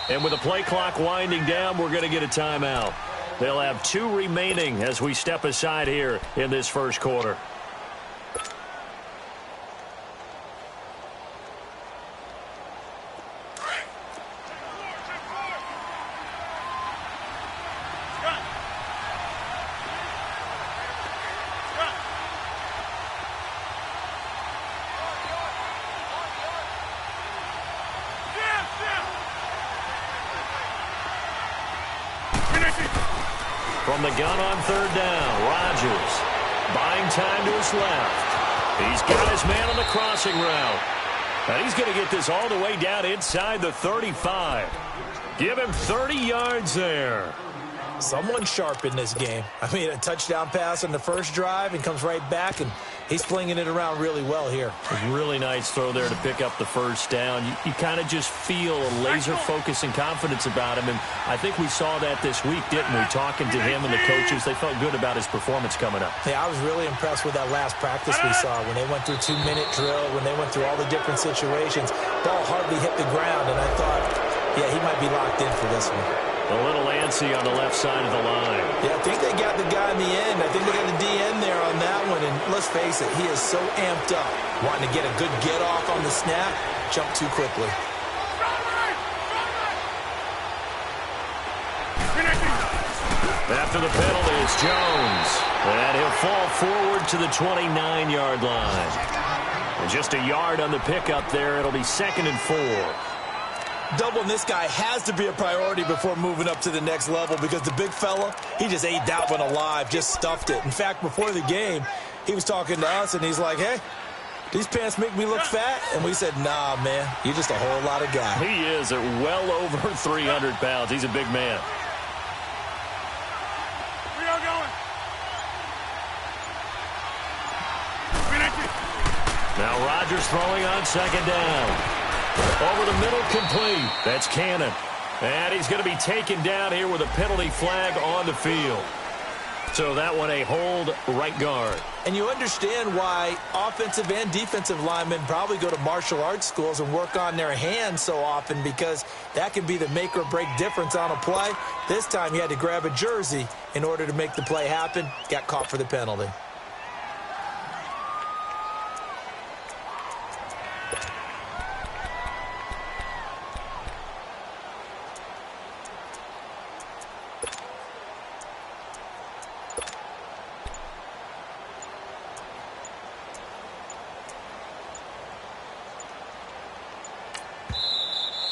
And with the play clock winding down, we're going to get a timeout. They'll have 2 remaining as we step aside here in this first quarter. From the gun on third down, Rodgers buying time to his left. He's got his man on the crossing route. And he's going to get this all the way down inside the 35. Give him 30 yards there. Someone sharp in this game. I mean, a touchdown pass on the first drive and comes right back, and he's flinging it around really well here. A really nice throw there to pick up the first down. You kind of just feel a laser focus and confidence about him, and I think we saw that this week, didn't we? Talking to him and the coaches, they felt good about his performance coming up. Yeah, I was really impressed with that last practice we saw when they went through 2-minute drill, when they went through all the different situations. Ball hardly hit the ground, and I thought, yeah, he might be locked in for this one. A little antsy on the left side of the line. Yeah, I think they got the guy in the end. I think they got the DN there on that one. And let's face it, he is so amped up. Wanting to get a good get off on the snap, jump too quickly. After the penalty, it's Jones. And he'll fall forward to the 29-yard line. And just a yard on the pickup there. It'll be 2nd and 4. Doubling this guy has to be a priority before moving up to the next level because the big fella, he just ate that one alive, just stuffed it. In fact, before the game, he was talking to us, and he's like, hey, these pants make me look fat? And we said, nah, man, you're just a whole lot of guy. He is at well over 300 pounds. He's a big man. We are going. Now Rodgers throwing on 2nd down. Over the middle, complete. That's Cannon. And he's going to be taken down here with a penalty flag on the field. So that one a hold right guard. And you understand why offensive and defensive linemen probably go to martial arts schools and work on their hands so often, because that can be the make or break difference on a play. This time he had to grab a jersey in order to make the play happen. Got caught for the penalty.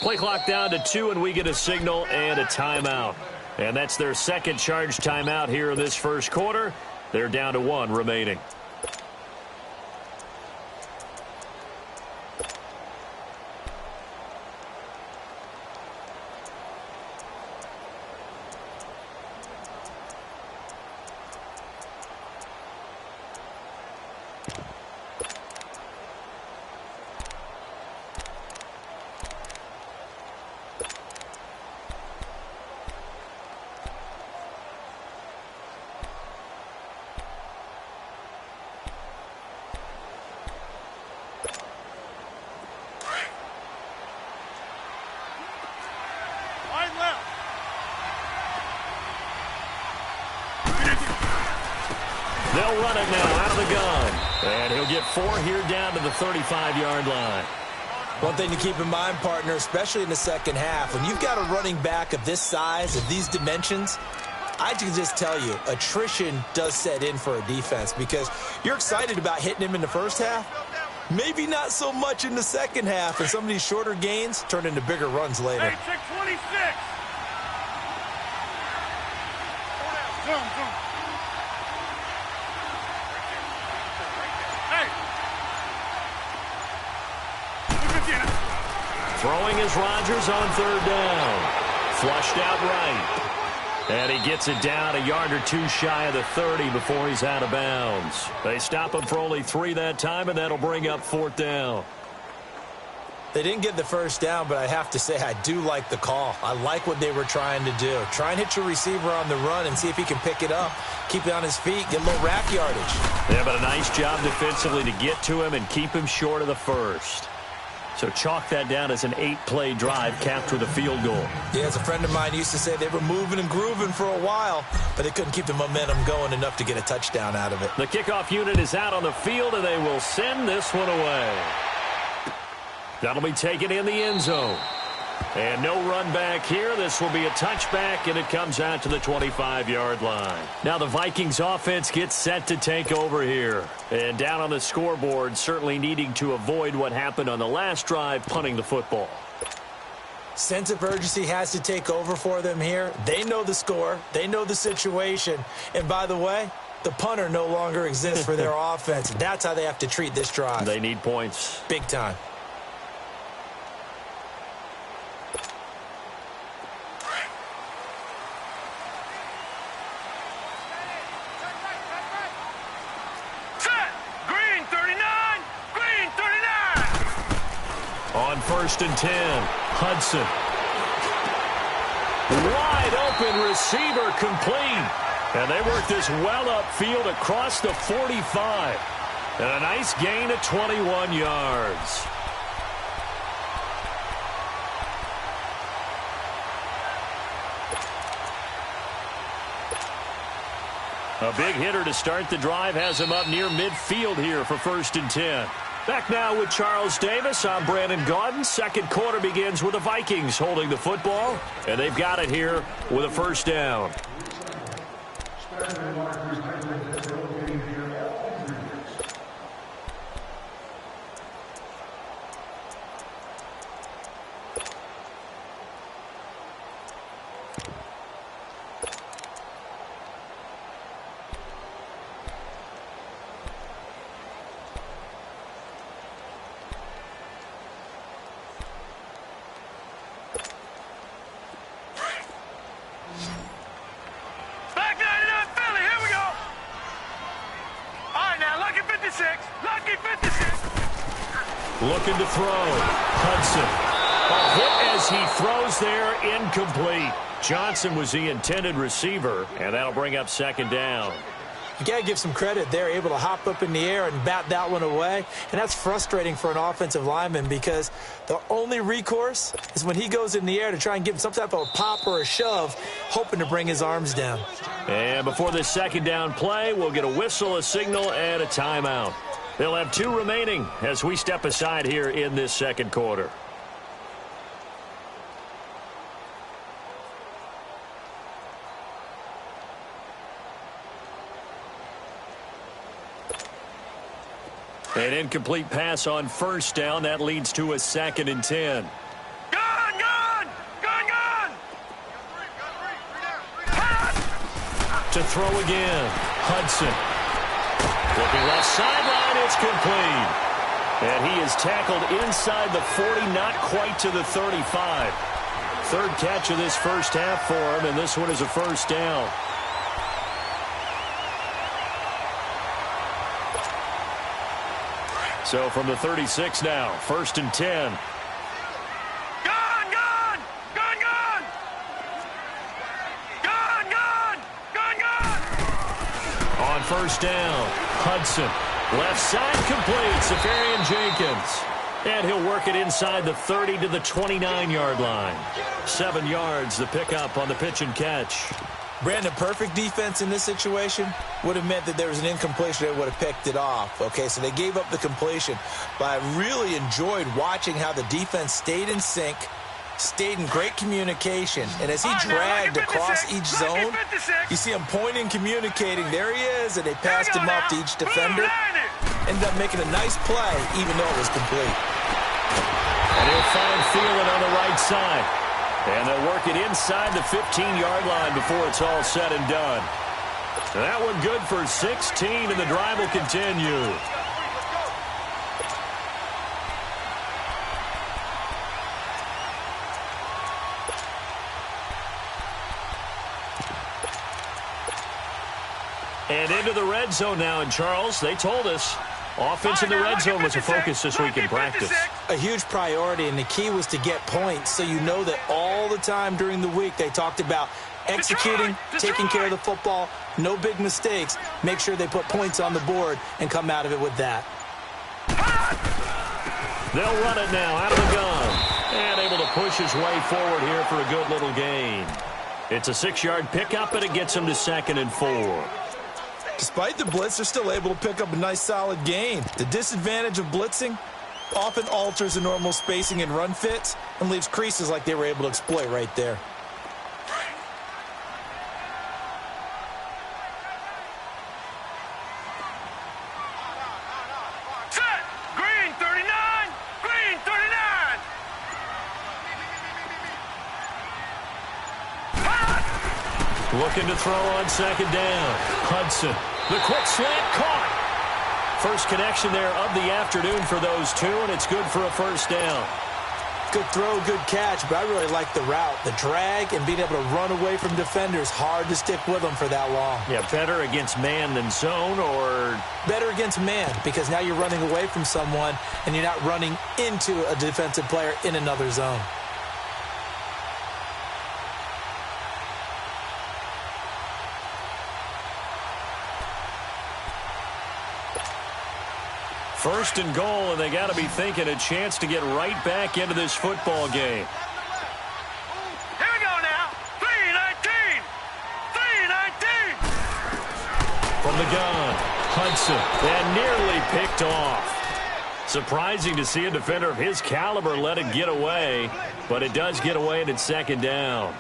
Play clock down to 2, and we get a signal and a timeout. And that's their second charge timeout here in this first quarter. They're down to 1 remaining. They'll run it now out of the gun. And he'll get 4 here down to the 35-yard line. One thing to keep in mind, partner, especially in the second half, when you've got a running back of this size, of these dimensions, I can just tell you, attrition does set in for a defense, because you're excited about hitting him in the first half. Maybe not so much in the second half, and some of these shorter gains turn into bigger runs later. Hey, check 26. Zoom. Throwing is Rodgers on 3rd down. Flushed out right. And he gets it down a yard or 2 shy of the 30 before he's out of bounds. They stop him for only 3 that time, and that'll bring up 4th down. They didn't get the first down, but I have to say I do like the call. I like what they were trying to do. Try and hit your receiver on the run and see if he can pick it up. Keep it on his feet, get a little rack yardage. Yeah, but a nice job defensively to get to him and keep him short of the first. So chalk that down as an 8-play drive capped with a field goal. Yeah, as a friend of mine used to say, they were moving and grooving for a while, but they couldn't keep the momentum going enough to get a touchdown out of it. The kickoff unit is out on the field, and they will send this one away. That'll be taken in the end zone. And no run back here. This will be a touchback, and it comes out to the 25-yard line. Now the Vikings offense gets set to take over here. And down on the scoreboard, certainly needing to avoid what happened on the last drive, punting the football. Sense of urgency has to take over for them here. They know the score. They know the situation. And by the way, the punter no longer exists for their offense. That's how they have to treat this drive. They need points. Big time. On 1st and 10, Hudson. Wide open receiver complete. And they work this well upfield across the 45. And a nice gain of 21 yards. A big hitter to start the drive has him up near midfield here for 1st and 10. Back now with Charles Davis. I'm Brandon Gaudin. Second quarter begins with the Vikings holding the football, and they've got it here with a first down. Looking to throw. Hudson. A hit as he throws there, incomplete. Johnson was the intended receiver, and that'll bring up 2nd down. You got to give some credit. They're able to hop up in the air and bat that one away, and that's frustrating for an offensive lineman because the only recourse is when he goes in the air to try and give him some type of a pop or a shove, hoping to bring his arms down. And before this 2nd down play, we'll get a whistle, a signal, and a timeout. They'll have 2 remaining as we step aside here in this 2nd quarter. An incomplete pass on 1st down. That leads to a 2nd and 10. Gun! To throw again. Hudson. Looking left sideline, it's complete. And he is tackled inside the 40, not quite to the 35. 3rd catch of this first half for him, and this one is a first down. So from the 36 now, 1st and 10. On 1st down, Hudson. Left side complete, Safarian Jenkins. And he'll work it inside the 30 to the 29-yard line. 7 yards, the pickup on the pitch and catch. Brandon, perfect defense in this situation would have meant that there was an incompletion that would have picked it off. Okay, so they gave up the completion. But I really enjoyed watching how the defense stayed in sync, stayed in great communication. And as he dragged across each zone, you see him pointing, communicating. There he is, and they passed him off to each defender. Ended up making a nice play, even though it was complete. And he'll find Thielen on the right side. And they'll work it inside the 15-yard line before it's all said and done. That one good for 16, and the drive will continue. And into the red zone now, and Charles, they told us offense in the red zone was a focus this week in practice. A huge priority, and the key was to get points, so you know that all the time during the week they talked about executing, taking care of the football, no big mistakes, make sure they put points on the board and come out of it with that. They'll run it now out of the gun. And able to push his way forward here for a good little gain. It's a 6-yard pickup, and it gets him to 2nd and 4. Despite the blitz, they're still able to pick up a nice solid gain. The disadvantage of blitzing often alters the normal spacing and run fits and leaves creases like they were able to exploit right there. Set! Green 39! Green 39! Looking to throw on 2nd down. Hudson, the quick slant caught. First connection there of the afternoon for those two, and it's good for a 1st down. Good throw, good catch, but I really like the route. The drag and being able to run away from defenders, hard to stick with them for that long. Yeah, better against man than zone, or? Better against man, because now you're running away from someone and you're not running into a defensive player in another zone. First and goal, and they got to be thinking a chance to get right back into this football game. Here we go now. 3-19. 3-19. From the gun, Hudson, and nearly picked off. Surprising to see a defender of his caliber let it get away, but it does get away, and it's 2nd down.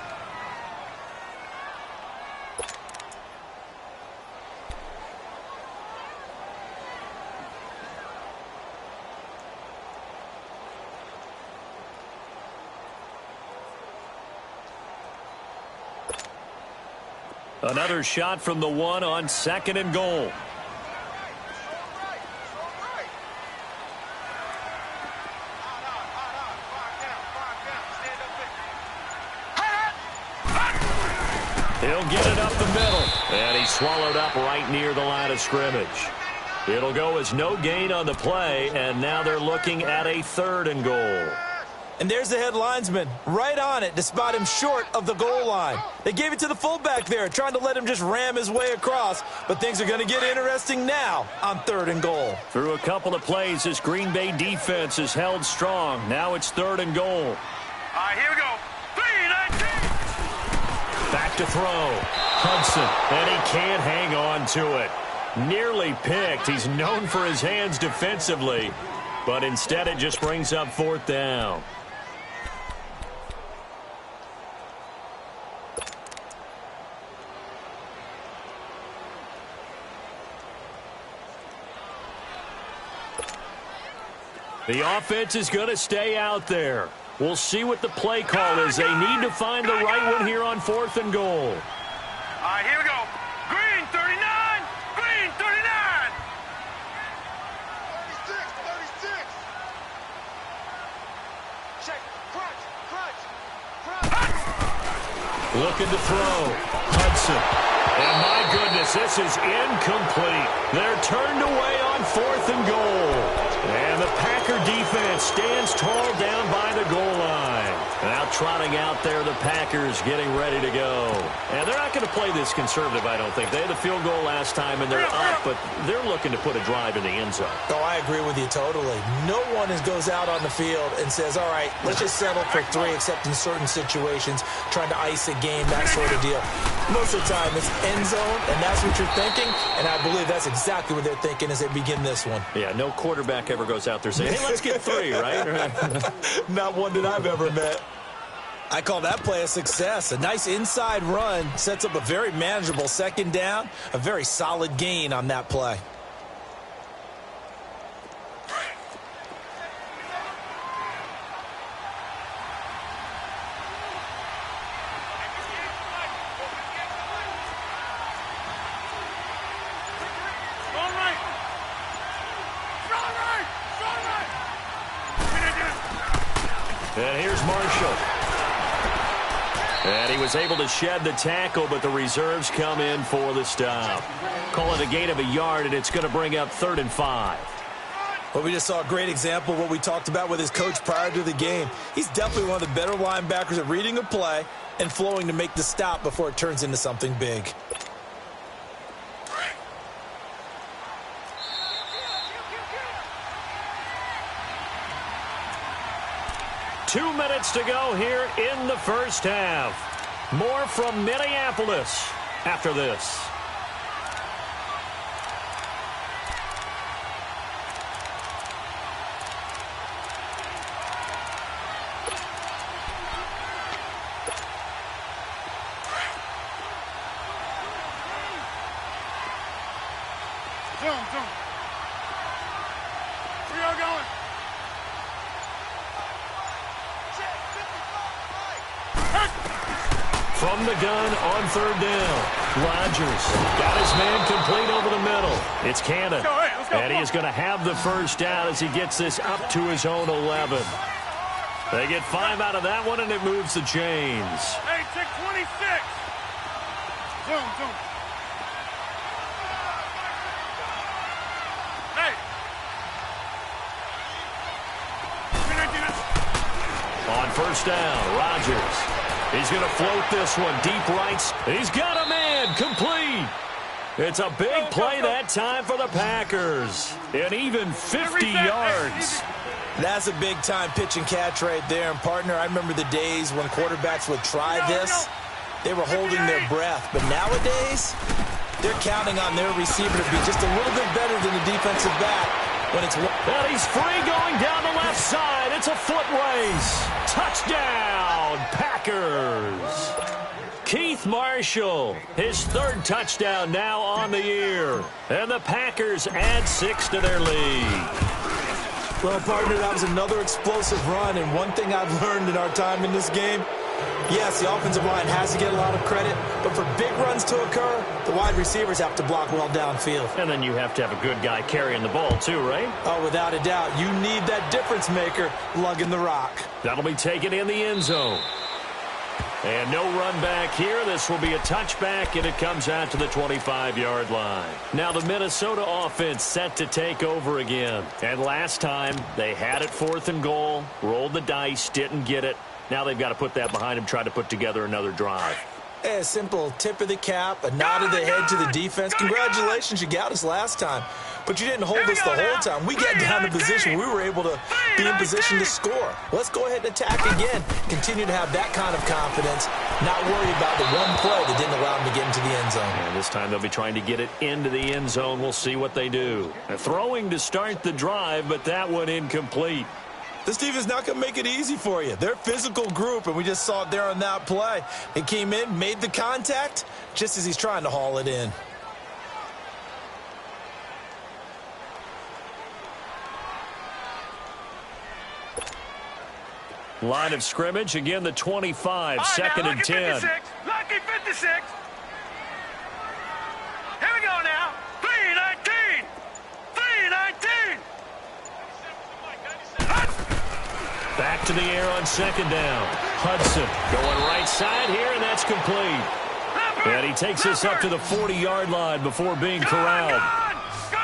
Another shot from the 1 on 2nd and goal. He'll get it up the middle, and he's swallowed up right near the line of scrimmage. It'll go as no gain on the play, and now they're looking at a 3rd and goal. And there's the head linesman right on it to spot him short of the goal line. They gave it to the fullback there, trying to let him just ram his way across. But things are going to get interesting now on 3rd and goal. Through a couple of plays, this Green Bay defense is held strong. Now it's 3rd and goal. All right, here we go. 3-19. Back to throw. Hudson, and he can't hang on to it. Nearly picked. He's known for his hands defensively, but instead it just brings up 4th down. The offense is going to stay out there. We'll see what the play call is. They need to find the right one here on 4th and goal. All right, here we go. Green 39. Green 39. 36. Check. Crunch. Looking to throw. Hudson. And my goodness, this is incomplete. They're turned away on 4th and goal. And the Packer defense stands tall down by the goal line. Now trotting out there, the Packers getting ready to go. And they're not going to play this conservative, I don't think. They had the field goal last time, and they're up, but they're looking to put a drive in the end zone. Oh, I agree with you totally. No one goes out on the field and says, all right, let's just settle for 3, except in certain situations, trying to ice a game, that sort of deal. Most of the time, it's end zone, and that's what you're thinking, and I believe that's exactly what they're thinking as they begin this one. Yeah, no quarterback ever goes out there saying, hey, let's get 3, right? Not one that I've ever met. I call that play a success. A nice inside run sets up a very manageable 2nd down, a very solid gain on that play. And here's Marshall. And he was able to shed the tackle, but the reserves come in for the stop. Call it a gain of a yard, and it's going to bring up 3rd and 5. Well, we just saw a great example of what we talked about with his coach prior to the game. He's definitely one of the better linebackers at reading a play and flowing to make the stop before it turns into something big. 2 minutes to go here in the first half. More from Minneapolis after this. Zoom. Where y'all going? From the gun on third down, Rodgers got his man complete over the middle. It's Cannon, and he is going to have the first down as he gets this up to his own 11. They get 5 out of that one, and it moves the chains. Hey, check 26. Zoom. Hey. On first down, Rodgers. He's going to float this one deep rights. He's got a man complete. It's a big play that time for the Packers. And even 50 yards. That's a big-time pitch and catch right there. And, partner, I remember the days when quarterbacks would try this. They were holding their breath. But nowadays, they're counting on their receiver to be just a little bit better than the defensive back. When it's and he's free going down the left side. It's a foot race. Touchdown, Packers. Keith Marshall, his third touchdown now on the year. And the Packers add 6 to their lead. Well, partner, that was another explosive run. And one thing I've learned in our time in this game, yes, the offensive line has to get a lot of credit, but for big runs to occur, the wide receivers have to block well downfield. And then you have to have a good guy carrying the ball too, right? Oh, without a doubt. You need that difference maker lugging the rock. That'll be taken in the end zone. And no run back here. This will be a touchback, and it comes out to the 25-yard line. Now the Minnesota offense set to take over again. And last time, they had it 4th and goal, rolled the dice, didn't get it. Now they've got to put that behind them, try to put together another drive. A simple tip of the cap, a nod of the head to the defense. Congratulations, you got us last time. But you didn't hold us the whole time. We got down to position. We were able to be in position to score. Let's go ahead and attack again. Continue to have that kind of confidence. Not worry about the one play that didn't allow them to get into the end zone. And this time they'll be trying to get it into the end zone. We'll see what they do. Throwing to start the drive, but that one incomplete. This defense not going to make it easy for you. They're a physical group, and we just saw it there on that play. He came in, made the contact, just as he's trying to haul it in. Line of scrimmage, again the 25, right, second and 10. 56, lucky 56. Here we go now. 3-19. 3-19. Back to the air on second down. Hudson going right side here, and that's complete. And he takes this up to the 40-yard line before being corralled.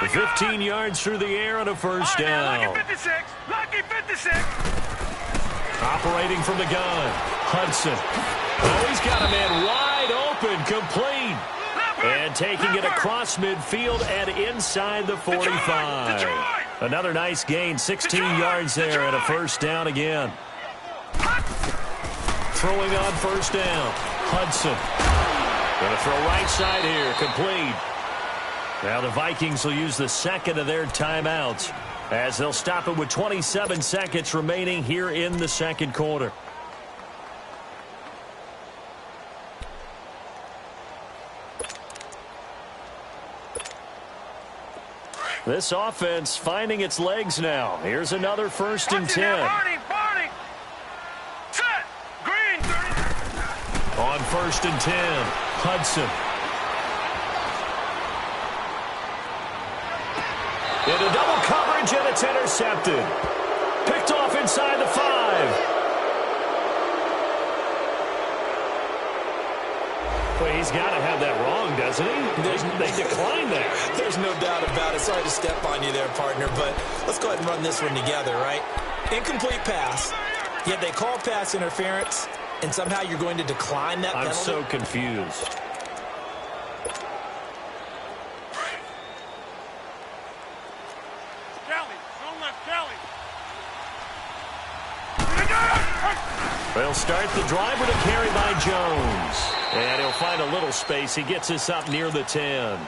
15 yards through the air and a first down. Lucky 56. Lucky 56. Operating from the gun. Hudson. Oh, he's got a man wide open, complete. And taking it across midfield and inside the 45. Another nice gain, 16 yards there and a first down again. Throwing on first down. Hudson. Going to throw right side here, complete. Now the Vikings will use the second of their timeouts as they'll stop it with 27 seconds remaining here in the second quarter. This offense finding its legs now. Here's another first and 10. Barney. Set. Green. 30. On first and 10, Hudson. Into double coverage, and it's intercepted. Picked off inside the 5. Well, he's got to have that wrong, doesn't he? They declined that. There's no doubt about it. Sorry to step on you there, partner, but let's go ahead and run this one together, right? Incomplete pass, yet they call pass interference, and somehow you're going to decline that penalty? I'm so confused. Kelly, don't left Kelly. They'll start the drive with a carry by Jones. And he'll find a little space. He gets us up near the 10.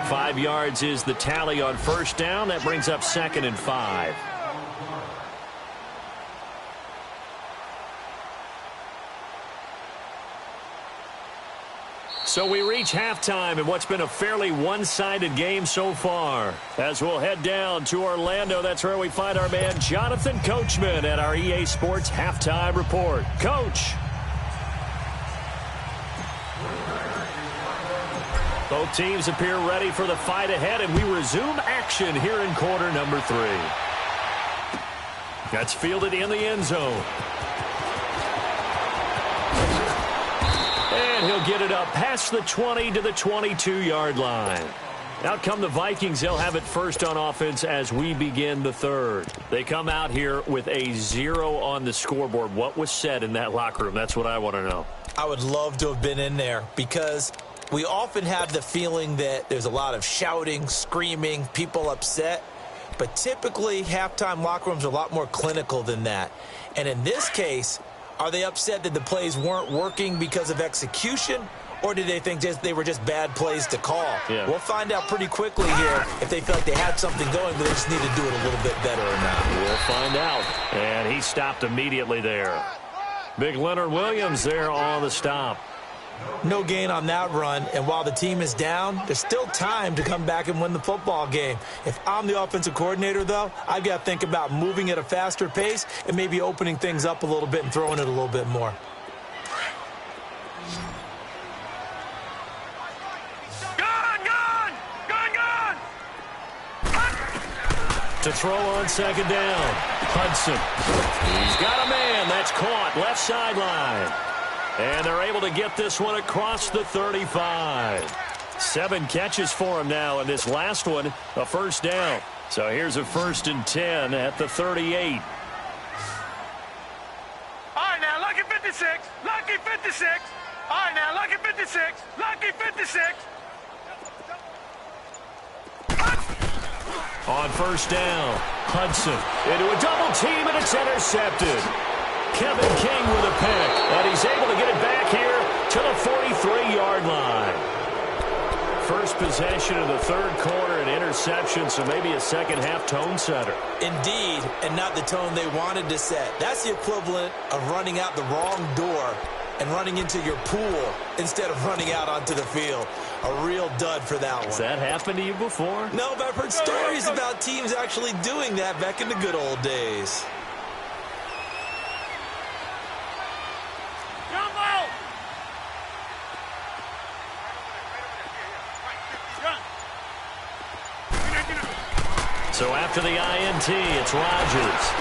5 yards is the tally on first down. That brings up 2nd and 5. So we reach halftime in what's been a fairly one-sided game so far. As we'll head down to Orlando, that's where we find our man Jonathan Coachman at our EA Sports Halftime Report. Coach. Both teams appear ready for the fight ahead, and we resume action here in quarter number 3. That's fielded in the end zone. And he'll get it up past the 20 to the 22-yard line. Out come the Vikings. They'll have it first on offense as we begin the third. They come out here with a 0 on the scoreboard. What was said in that locker room? That's what I want to know. I would love to have been in there because we often have the feeling that there's a lot of shouting, screaming, people upset. But typically, halftime locker rooms are a lot more clinical than that. And in this case, are they upset that the plays weren't working because of execution, or did they think they were just bad plays to call? Yeah. We'll find out pretty quickly here if they feel like they had something going, but they just need to do it a little bit better or not. We'll find out. And he stopped immediately there. Big Leonard Williams there on the stop. No gain on that run, and while the team is down, there's still time to come back and win the football game. If I'm the offensive coordinator, though, I've got to think about moving at a faster pace and maybe opening things up a little bit and throwing it a little bit more. To throw on second down, Hudson. He's got a man. That's caught left sideline. And they're able to get this one across the 35. 7 catches for him now, and this last one, a first down. So here's a 1st and 10 at the 38. All right, now, lucky 56. Lucky 56. All right, now, lucky 56. Lucky 56. On first down, Hudson into a double team, and it's intercepted. Kevin King with a pick, and he's able to get it back here to the 43-yard line. First possession of the third quarter, an interception, so maybe a second-half tone setter. Indeed, and not the tone they wanted to set. That's the equivalent of running out the wrong door and running into your pool instead of running out onto the field. A real dud for that one. Has that happened to you before? No, but I've heard stories about teams actually doing that back in the good old days. So after the INT, it's Rodgers.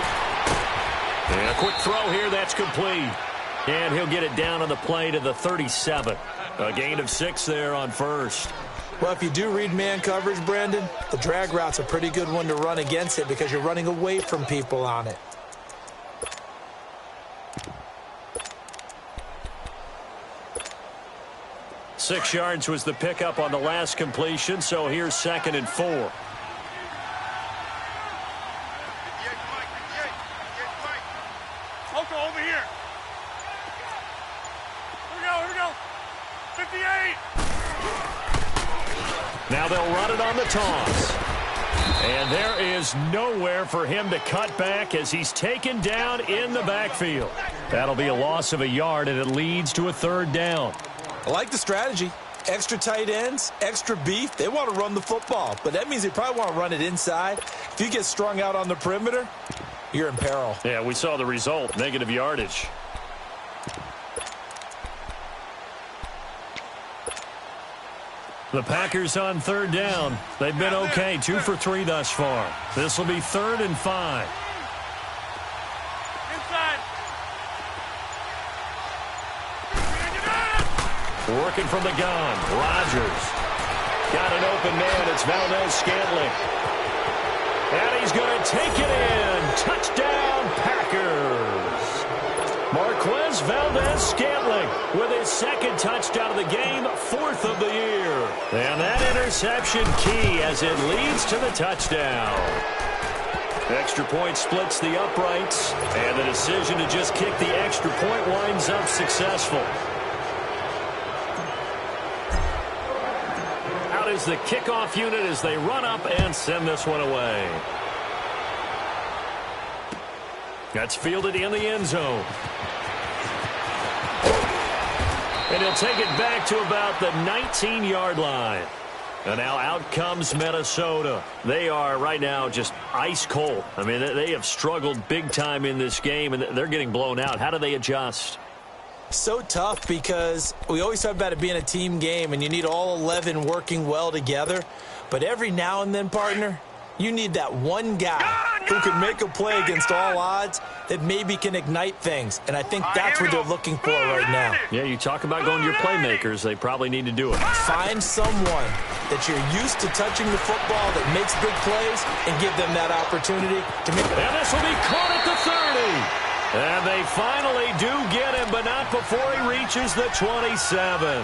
And a quick throw here, that's complete. And he'll get it down on the play to the 37. A gain of 6 there on first. Well, if you do read man coverage, Brandon, the drag route's a pretty good one to run against it because you're running away from people on it. Six yards was the pickup on the last completion, so here's 2nd and 4. Over here. Here we go. 58. Now they'll run it on the toss. And there is nowhere for him to cut back as he's taken down in the backfield. That'll be a loss of a yard, and it leads to a 3rd down. I like the strategy. Extra tight ends, extra beef. They want to run the football, but that means they probably want to run it inside. If you get strung out on the perimeter, you're in peril. Yeah, we saw the result, negative yardage. The Packers on 3rd down. They've been okay, 2 for 3 thus far. This will be 3rd and 5. Inside. Working from the gun, Rodgers. Got an open man, it's Valdez-Scantling. And he's going to take it in. Touchdown, Packers. Marquez Valdez-Scantling with his 2nd touchdown of the game, 4th of the year. And that interception key as it leads to the touchdown. Extra point splits the uprights, and the decision to just kick the extra point winds up successful. Out is the kickoff unit as they run up and send this one away. That's fielded in the end zone. And he'll take it back to about the 19-yard line. And now out comes Minnesota. They are right now just ice cold. I mean, they have struggled big time in this game, and they're getting blown out. How do they adjust? So tough because we always talk about it being a team game, and you need all 11 working well together. But every now and then, partner, you need that one guy who can make a play against all odds that maybe can ignite things. And I think that's what they're looking for right now. Yeah, you talk about going to your playmakers. They probably need to do it. Find someone that you're used to touching the football that makes big plays and give them that opportunity to make it. And this will be caught at the 30. And they finally do get him, but not before he reaches the 27.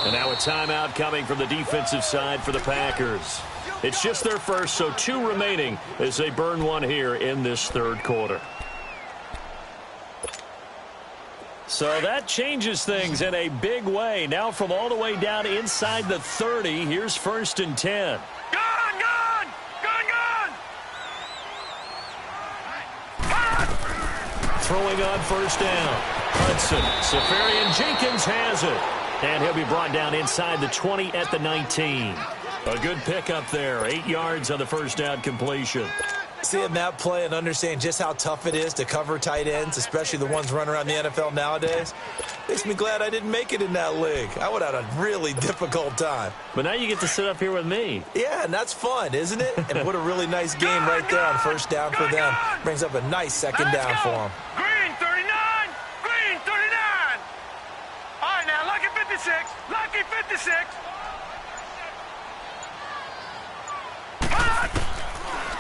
And now a timeout coming from the defensive side for the Packers. It's just their first, so 2 remaining as they burn one here in this third quarter. So that changes things in a big way. Now from all the way down inside the 30, here's 1st and 10. Gone, gone! Gone, gone! Throwing on 1st down. Hudson. Safarian Jenkins has it. And he'll be brought down inside the 20 at the 19. A good pickup there. 8 yards on the 1st down completion. Seeing that play and understand just how tough it is to cover tight ends, especially the ones running around the NFL nowadays, makes me glad I didn't make it in that league. I would have had a really difficult time. But now you get to sit up here with me. Yeah, and that's fun, isn't it? And what a really nice game right there on 1st down for them. Brings up a nice 2nd down for them. Green 39! Green 39! All right, now, lucky 56. Lucky 56.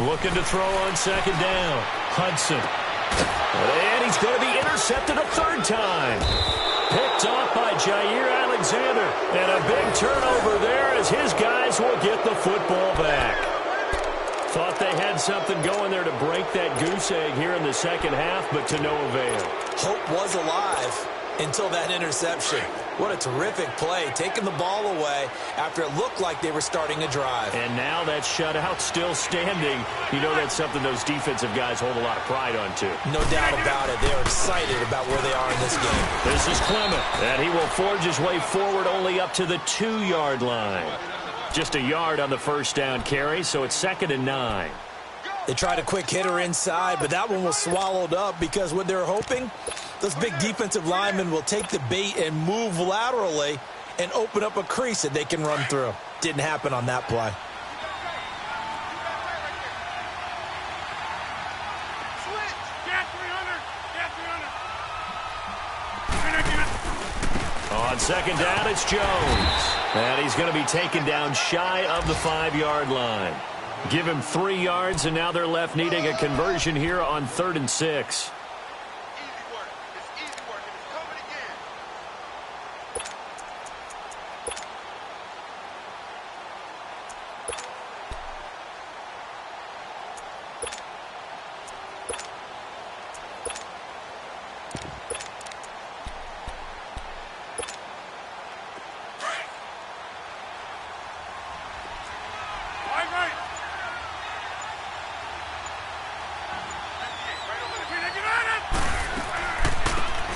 Looking to throw on 2nd down. Hudson. And he's going to be intercepted a 3rd time. Picked off by Jair Alexander. And a big turnover there as his guys will get the football back. Thought they had something going there to break that goose egg here in the 2nd half, but to no avail. Hope was alive until that interception. What a terrific play, taking the ball away after it looked like they were starting a drive. And now that shutout still standing. You know that's something those defensive guys hold a lot of pride on, too. No doubt about it. They're excited about where they are in this game. This is Clement, and he will forge his way forward only up to the 2-yard line. Just a yard on the 1st down carry, so it's 2nd and 9. They tried a quick hitter inside, but that one was swallowed up because what they're hoping, those big defensive linemen will take the bait and move laterally and open up a crease that they can run through. Didn't happen on that play. On 2nd down, it's Jones. And he's going to be taken down shy of the 5-yard line. Give him 3 yards, and now they're left needing a conversion here on 3rd and 6.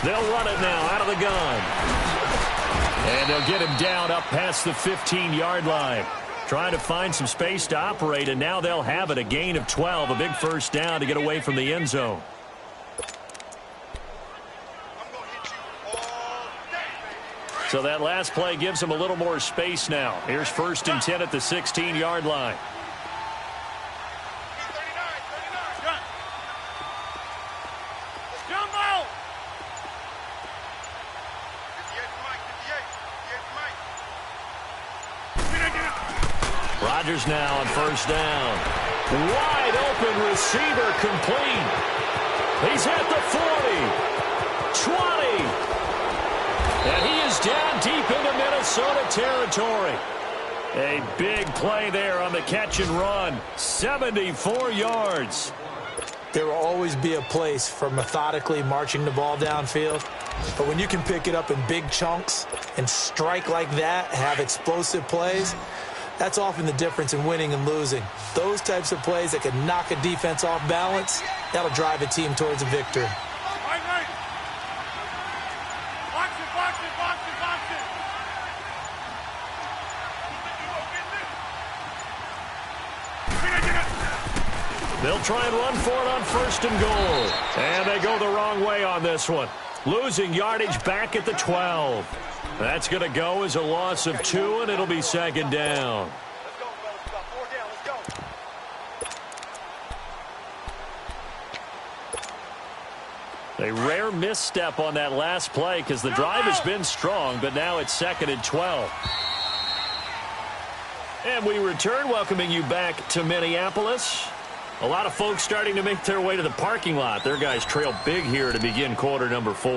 They'll run it now out of the gun. And they'll get him down up past the 15-yard line. Trying to find some space to operate, and now they'll have it. A gain of 12, a big 1st down to get away from the end zone. So that last play gives them a little more space now. Here's 1st and 10 at the 16-yard line. Rodgers now on 1st down. Wide open receiver complete. He's at the 40, 20. And he is down deep into Minnesota territory. A big play there on the catch and run. 74 yards. There will always be a place for methodically marching the ball downfield. But when you can pick it up in big chunks and strike like that, have explosive plays, that's often the difference in winning and losing. Those types of plays that can knock a defense off balance, that'll drive a team towards a victory. They'll try and run for it on 1st and goal. And they go the wrong way on this one. Losing yardage back at the 12. That's going to go as a loss of 2, and it'll be 2nd down. A rare misstep on that last play because the drive has been strong, but now it's 2nd and 12. And we return, welcoming you back to Minneapolis. A lot of folks starting to make their way to the parking lot. Their guys trail big here to begin quarter number 4.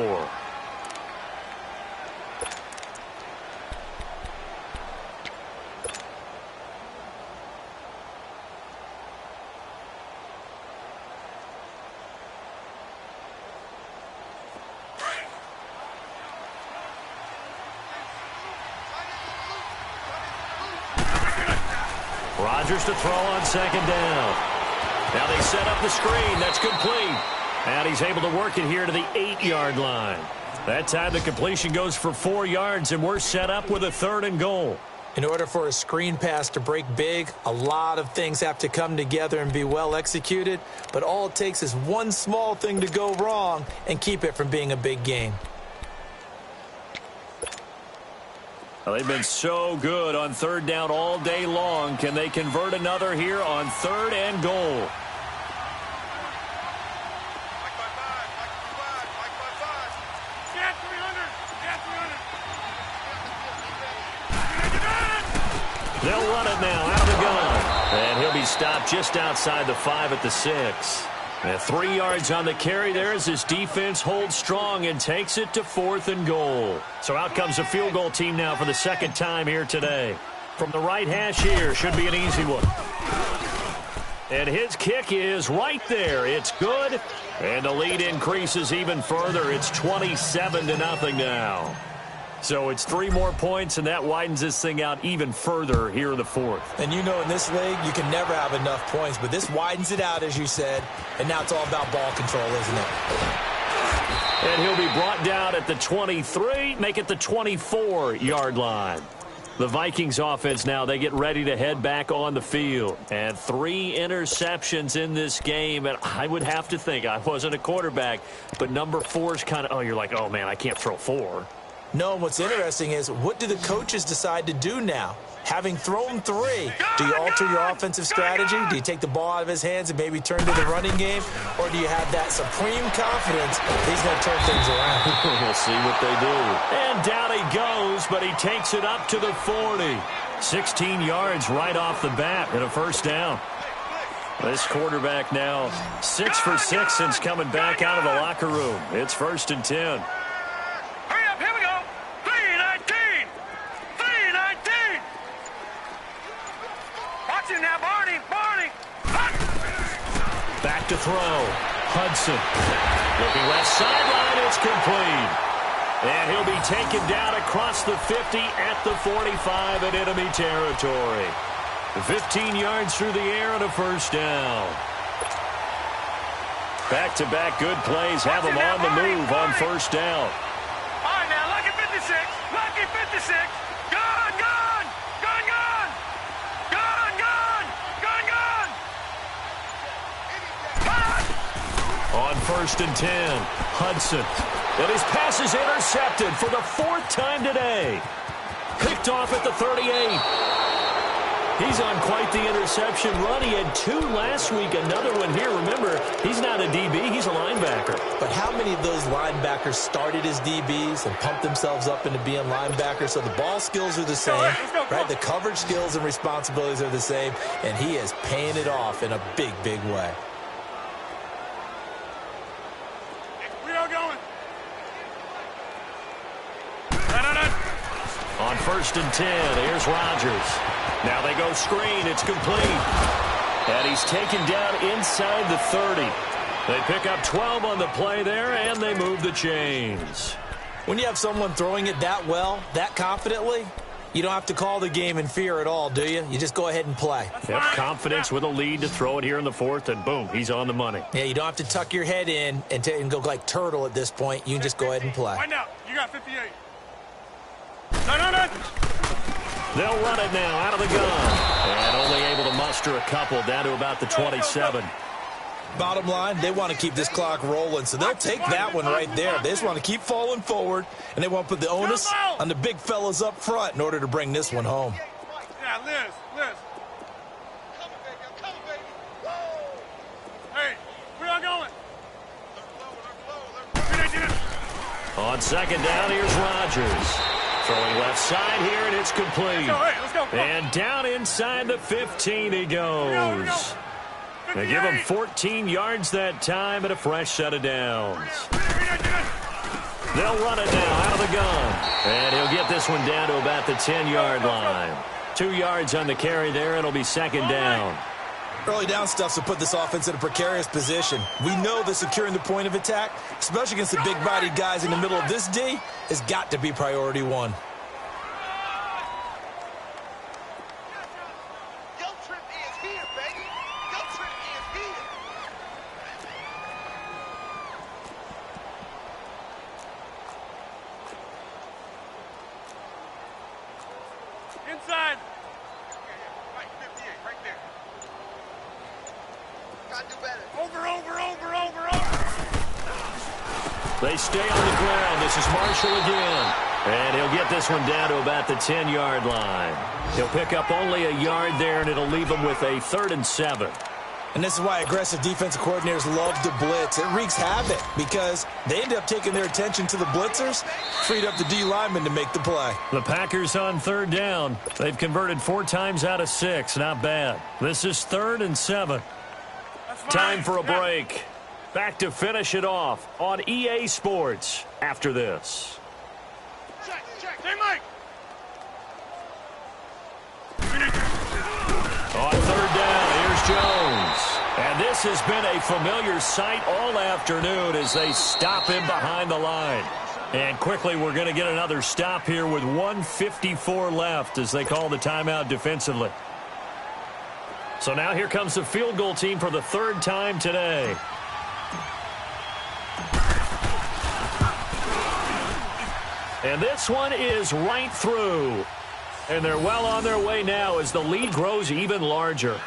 Rodgers to throw on 2nd down. Now they set up the screen. That's complete. And he's able to work it here to the 8-yard line. That time the completion goes for 4 yards, and we're set up with a 3rd and goal. In order for a screen pass to break big, a lot of things have to come together and be well executed. But all it takes is one small thing to go wrong and keep it from being a big game. Well, they've been so good on 3rd down all day long. Can they convert another here on 3rd and goal? They'll run it now out of the gun. And he'll be stopped just outside the 5 at the 6. And 3 yards on the carry there as his defense holds strong and takes it to 4th and goal. So out comes a field goal team now for the 2nd time here today. From the right hash here, should be an easy one. And his kick is right there. It's good. And the lead increases even further. It's 27-0 now. So it's 3 more points, and that widens this thing out even further here in the 4th. And you know in this league, you can never have enough points, but this widens it out, as you said, and now it's all about ball control, isn't it? And he'll be brought down at the 23, make it the 24-yard line. The Vikings offense now, they get ready to head back on the field. And 3 interceptions in this game, and I would have to think, I wasn't a quarterback, but number 4 is kind of, oh, you're like, oh, man, I can't throw 4. No, what's interesting is, what do the coaches decide to do now? Having thrown 3, do you alter your offensive strategy? Do you take the ball out of his hands and maybe turn to the running game? Or do you have that supreme confidence he's going to turn things around? We'll see what they do. And down he goes, but he takes it up to the 40. 16 yards right off the bat and a 1st down. This quarterback now 6 for 6 since coming back out of the locker room. It's 1st and 10. Back to throw. Hudson. Looking left sideline. It's complete. And he'll be taken down across the 50 at the 45 in enemy territory. 15 yards through the air and a 1st down. Back-to-back good plays have him on the move on 1st down. All right, now, lucky 56. Lucky 56. Gun, gun. Gun, gun. Gun, gun. Gun, gun. On 1st and 10, Hudson. And his pass is intercepted for the 4th time today. Picked off at the 38. He's on quite the interception run. He had 2 last week, another one here. Remember, he's not a DB, he's a linebacker. But how many of those linebackers started as DBs and pumped themselves up into being linebackers? So the ball skills are the same, right? The coverage skills and responsibilities are the same, and he is paying it off in a big, big way. first and 10. Here's Rodgers. Now they go screen. It's complete. And he's taken down inside the 30. They pick up 12 on the play there, and they move the chains. When you have someone throwing it that well, that confidently, you don't have to call the game in fear at all, do you? You just go ahead and play. Yep, confidence with a lead to throw it here in the fourth, and boom, he's on the money. Yeah, you don't have to tuck your head in and go like turtle at this point. You can just go ahead and play. Right now, you got 58. No. They'll run it now out of the gun. And only able to muster a couple down to about the 27. Bottom line, they want to keep this clock rolling, so they'll take that one right there. They just want to keep falling forward, and they want to put the onus on the big fellas up front in order to bring this one home. Yeah, Liz. Come, baby. Hey, where y'all going? On second down, here's Rodgers. Throwing left side here, and it's complete. Let's go. And down inside the 15 he goes. They give him 14 yards that time and a fresh set of downs. They'll run it now out of the gun. And he'll get this one down to about the 10-yard line. 2 yards on the carry there, and it'll be second down. Early down stuff will put this offense in a precarious position. We know that securing the point of attack, especially against the big-bodied guys in the middle of this D, has got to be priority one. Inside. Right, 58, right there. Gotta do better. Over. They stay on the ground. This is Marshall again. And he'll get this one down to about the 10-yard line. He'll pick up only a yard there, and it'll leave him with a 3rd and 7. And this is why aggressive defensive coordinators love to blitz. It wreaks havoc because they end up taking their attention to the blitzers, freed up the D lineman to make the play. The Packers on 3rd down. They've converted 4 times out of 6. Not bad. This is 3rd and 7. Time for a break. Back to finish it off on EA Sports after this. Check. Hey, Mike. On 3rd down, here's Jones. And this has been a familiar sight all afternoon as they stop him behind the line. And quickly, we're going to get another stop here with 1:54 left as they call the timeout defensively. So now here comes the field goal team for the 3rd time today. And this one is right through. And they're well on their way now as the lead grows even larger.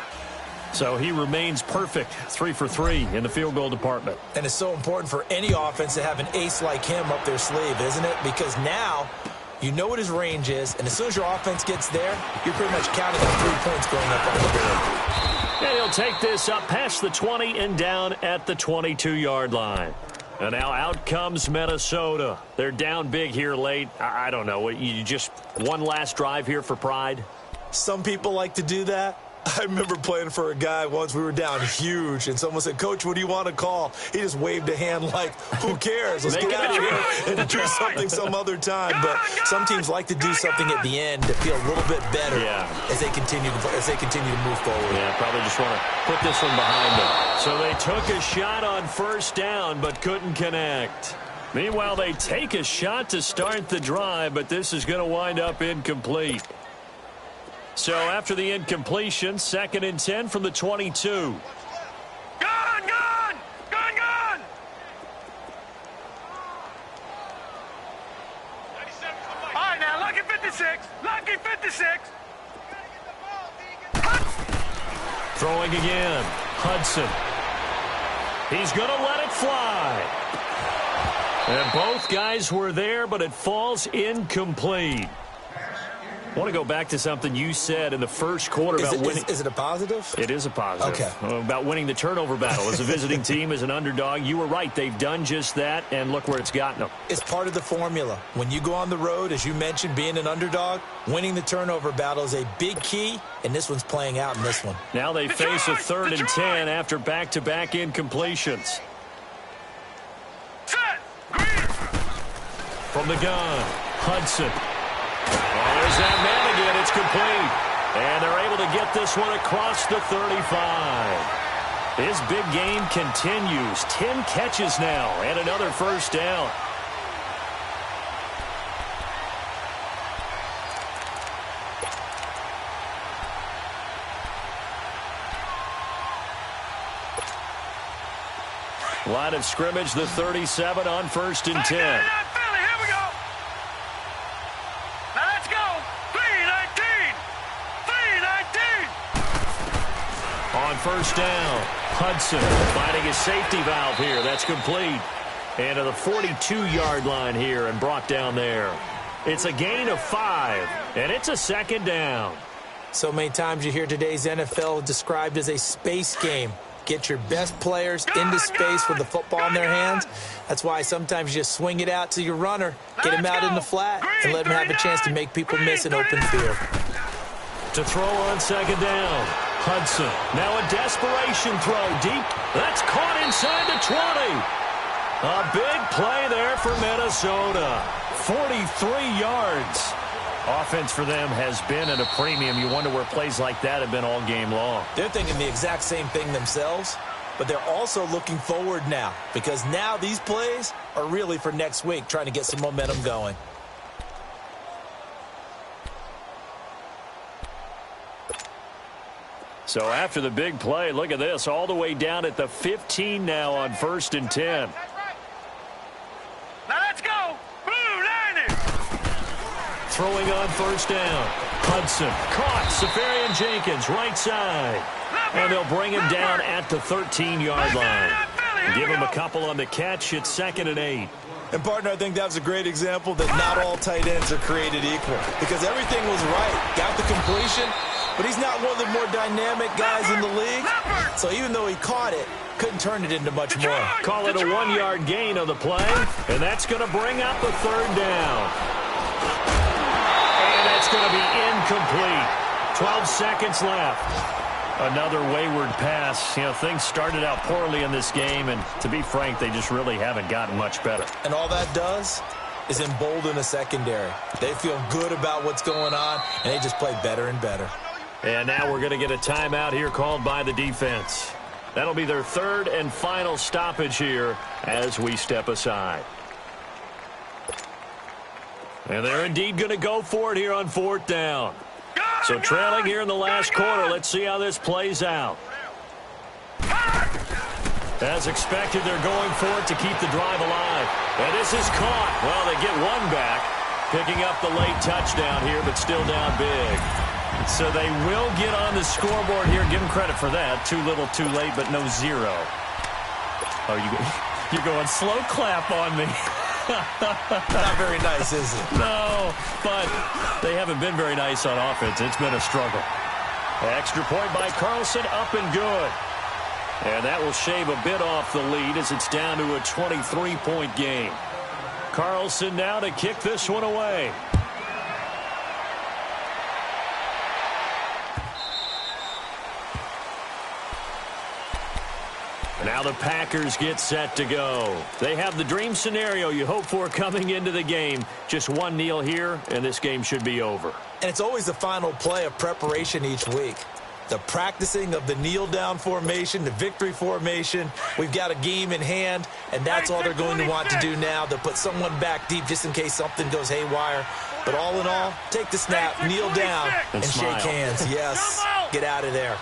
So he remains perfect, 3 for 3 in the field goal department. And it's so important for any offense to have an ace like him up their sleeve, isn't it? Because now you know what his range is, and as soon as your offense gets there, you're pretty much counting on 3 points going up on the board. And he'll take this up past the 20 and down at the 22-yard line. And now out comes Minnesota. They're down big here late. I don't know. You just one last drive here for pride? Some people like to do that. I remember playing for a guy once. We were down huge, and someone said, "Coach, what do you want to call?" He just waved a hand like, who cares? Let's get out of here and do something some other time. But some teams like to do something at the end to feel a little bit better as they continue to move forward. Yeah, probably just want to put this one behind them. So they took a shot on 1st down but couldn't connect. Meanwhile, they take a shot to start the drive, but this is going to wind up incomplete. So after the incompletion, 2nd and 10 from the 22. Gone! All right, now, lucky 56. Throwing again. Hudson. He's going to let it fly. And both guys were there, but it falls incomplete. I want to go back to something you said in the first quarter about winning. Is it a positive? It is a positive. Okay. About winning the turnover battle. As a visiting team, as an underdog, you were right. They've done just that, and look where it's gotten them. It's part of the formula. When you go on the road, as you mentioned, being an underdog, winning the turnover battle is a big key, and this one's playing out in this one. Now they face a 3rd and 10 after back-to-back incompletions. From the gun, Hudson. Oh, He's that man again. It's complete. And they're able to get this one across the 35. His big game continues. 10 catches now and another first down. Line of scrimmage, the 37 on 1st and 10. Here we go. Now let's go. 3-19. 3-19. On 1st down, Hudson finding his safety valve here. That's complete. And to the 42-yard line here and brought down there. It's a gain of 5, and it's a 2nd down. So many times you hear today's NFL described as a space game. Get your best players into space with the football in their hands. That's why sometimes you just swing it out to your runner, get him out in the flat, and let him have a chance to make people miss an open field. To throw on 2nd down, Hudson. Now a desperation throw deep. That's caught inside the 20. A big play there for Minnesota. 43 yards. Offense for them has been at a premium. You wonder where plays like that have been all game long. They're thinking the exact same thing themselves, but they're also looking forward now because now these plays are really for next week, trying to get some momentum going. So after the big play, look at this, all the way down at the 15 now on 1st and 10. Now let's go. Blue Niners. Throwing on 1st down. Hudson caught. Safarian Jenkins right side. And they'll bring him down at the 13-yard line. Give him a couple on the catch. It's 2nd and 8. And, partner, I think that was a great example that not all tight ends are created equal because everything was right. Got the completion, but he's not one of the more dynamic guys in the league. So even though he caught it, couldn't turn it into much more. Call it a 1-yard gain on the play, and that's going to bring up the 3rd down. And that's going to be incomplete. 12 seconds left. Another wayward pass. You know, things started out poorly in this game, and to be frank, they just really haven't gotten much better. And all that does is embolden a secondary. They feel good about what's going on, and they just play better and better. And now we're going to get a timeout here called by the defense. That'll be their 3rd and final stoppage here as we step aside. And they're indeed going to go for it here on 4th down. So trailing here in the last quarter. Let's see how this plays out. As expected, they're going for it to keep the drive alive. And this is caught. Well, they get one back, picking up the late touchdown here, but still down big. So they will get on the scoreboard here. Give them credit for that. Too little, too late, but no 0. Oh, you're going slow clap on me. Not very nice, is it? No, but they haven't been very nice on offense. It's been a struggle. Extra point by Carlson, up and good. And that will shave a bit off the lead as it's down to a 23-point game. Carlson now to kick this one away. Now the Packers get set to go. They have the dream scenario you hope for coming into the game. Just one kneel here, and this game should be over. And it's always the final play of preparation each week. The practicing of the kneel-down formation, the victory formation. We've got a game in hand, and that's all they're going to want to do now. They'll put someone back deep just in case something goes haywire. But all in all, take the snap, kneel down, and shake hands. Yes, get out of there.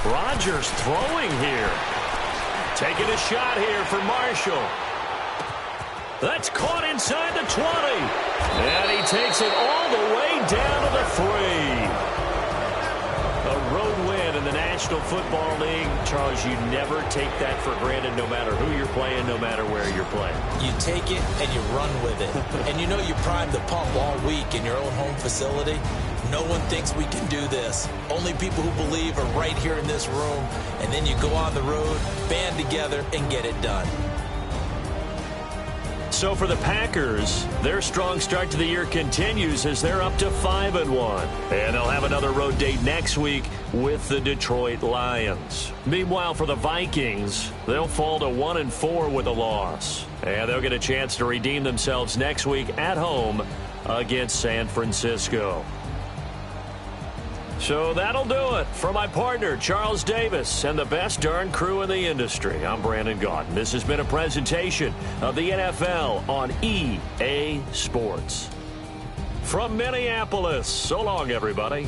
Rodgers throwing here. Taking a shot here for Marshall. That's caught inside the 20. And he takes it all the way down to the 3. A road win in the National Football League. Charles, you never take that for granted no matter who you're playing, no matter where you're playing. You take it and you run with it. And you know you primed the pump all week in your own home facility. No one thinks we can do this. Only people who believe are right here in this room. And then you go on the road, band together, and get it done. So for the Packers, their strong start to the year continues as they're up to 5-1. And they'll have another road date next week with the Detroit Lions. Meanwhile, for the Vikings, they'll fall to 1-4 with a loss. And they'll get a chance to redeem themselves next week at home against San Francisco. So that'll do it. For my partner, Charles Davis, and the best darn crew in the industry, I'm Brandon Gaudin. This has been a presentation of the NFL on EA Sports. From Minneapolis, so long, everybody.